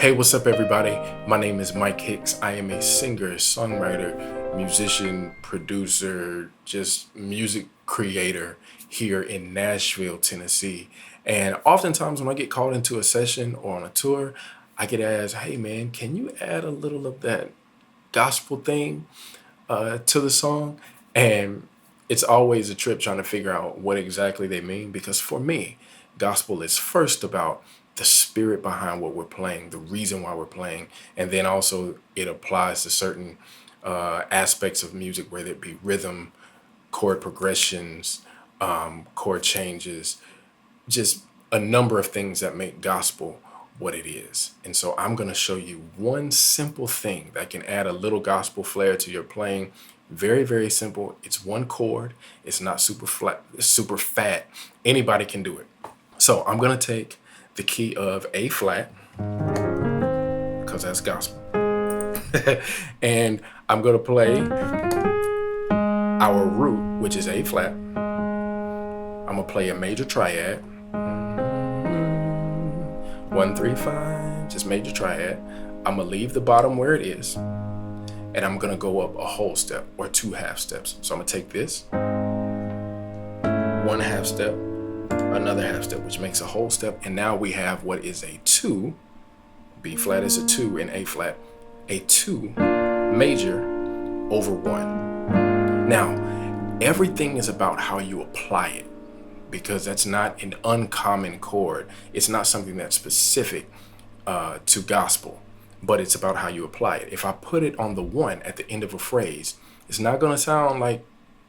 Hey, what's up, everybody? My name is Mike Hicks. I am a singer, songwriter, musician, producer, just music creator here in Nashville, Tennessee. And oftentimes, when I get called into a session or on a tour, I get asked, "Hey, man, can you add a little of that gospel thing to the song?" And it's always a trip trying to figure out what exactly they mean, because for me, gospel is first about the spirit behind what we're playing, the reason why we're playing, and then also it applies to certain aspects of music, whether it be rhythm, chord progressions, chord changes, just a number of things that make gospel what it is. And so I'm going to show you one simple thing that can add a little gospel flair to your playing. Very, very simple. It's one chord. It's not super flat, super fat. Anybody can do it. So I'm going to take the key of A flat, because that's gospel. And I'm going to play our root, which is A flat. I'm going to play a major triad. 1, 3, 5, just major triad. I'm going to leave the bottom where it is, and I'm going to go up a whole step or 2 half steps. So I'm going to take this, 1 half step, another half step, which makes a whole step. And now we have what is a 2. B flat is a 2 and A flat, a 2 major over 1. Now, everything is about how you apply it, because that's not an uncommon chord. It's not something that's specific to gospel, but it's about how you apply it. If I put it on the 1 at the end of a phrase, it's not going to sound like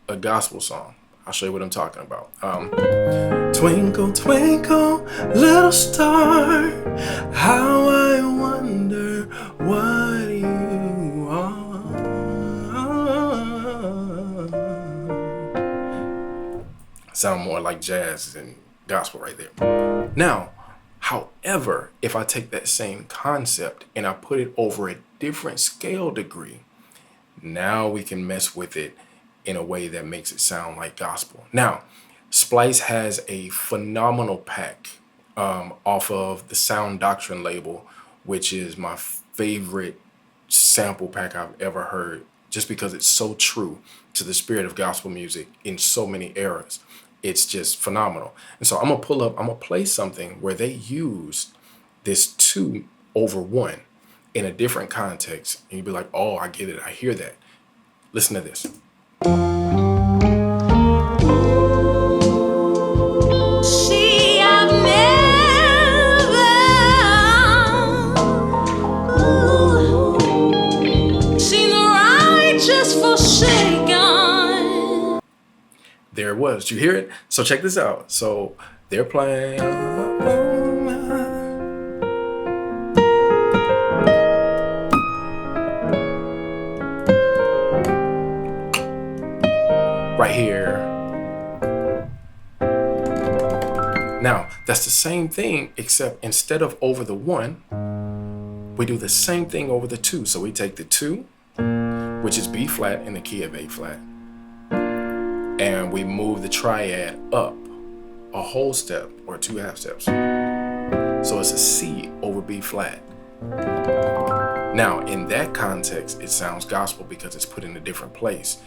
a gospel song. I'll show you what I'm talking about. Twinkle, twinkle, little star, how I wonder what you are. Sound more like jazz than gospel right there. Now, however, if I take that same concept and I put it over a different scale degree, now we can mess with it in a way that makes it sound like gospel. Now, Splice has a phenomenal pack off of the Sound Doctrine label, which is my favorite sample pack I've ever heard, just because it's so true to the spirit of gospel music in so many eras. It's just phenomenal. And so I'm gonna play something where they use this 2 over 1 in a different context. And you'd be like, oh, I get it. I hear that. Listen to this. There it was. Did you hear it? So check this out. So they're playing right here. Now, that's the same thing, except instead of over the 1, we do the same thing over the 2. So we take the 2, which is B flat in the key of A flat, and we move the triad up a whole step or 2 half steps. So it's a C over B flat. Now, in that context, it sounds gospel because it's put in a different place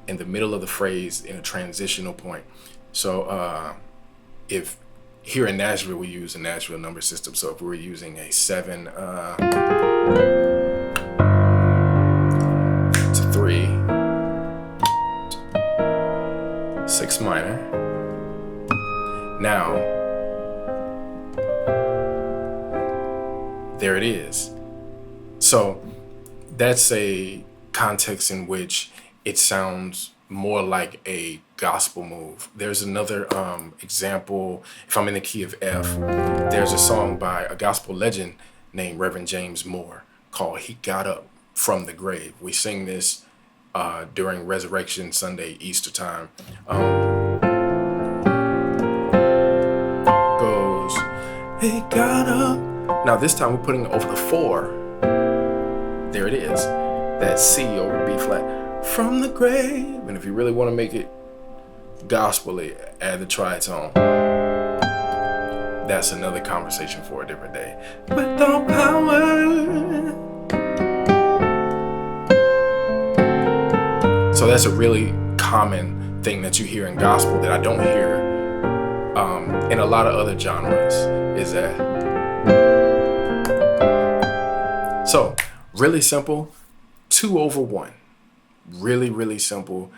in the middle of the phrase in a transitional point. So if here in Nashville, we use a Nashville number system. So if we were using a 7 to 3, 6 minor. Now, there it is. So that's a context in which it sounds more like a gospel move. There's another example. If I'm in the key of F, there's a song by a gospel legend named Reverend James Moore called "He Got Up from the Grave." We sing this during Resurrection Sunday, Easter time. Goes, "He got up." Now this time we're putting it over the 4. There it is. That C over B flat. From the grave. And if you really want to make it gospel-y, add the tritone. That's another conversation for a different day. With all power So that's a really common thing that you hear in gospel that I don't hear in a lot of other genres, is that. So really simple, 2/1. Really, really simple.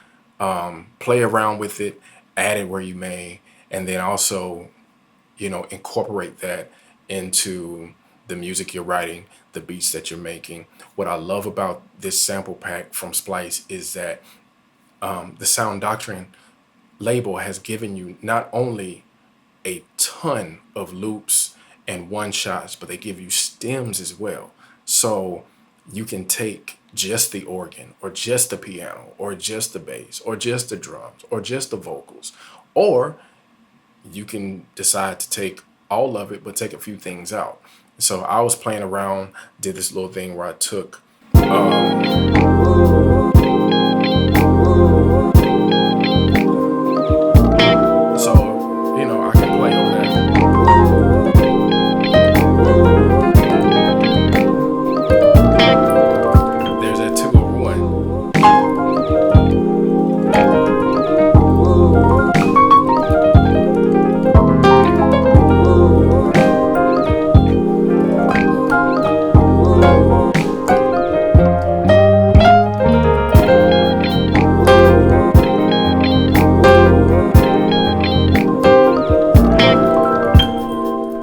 Play around with it, add it where you may, and then also, incorporate that into the music you're writing, the beats that you're making. What I love about this sample pack from Splice is that the Sound Doctrine label has given you not only a ton of loops and one shots, but they give you stems as well. So you can take just the organ or just the piano or just the bass or just the drums or just the vocals, or you can decide to take all of it but take a few things out. So I was playing around, did this little thing where I took I can play over that. There's that 2/1.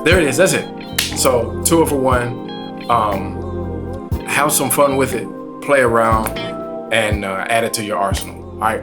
There it is. That's it. So 2/1. Have some fun with it. Play around and add it to your arsenal. All right.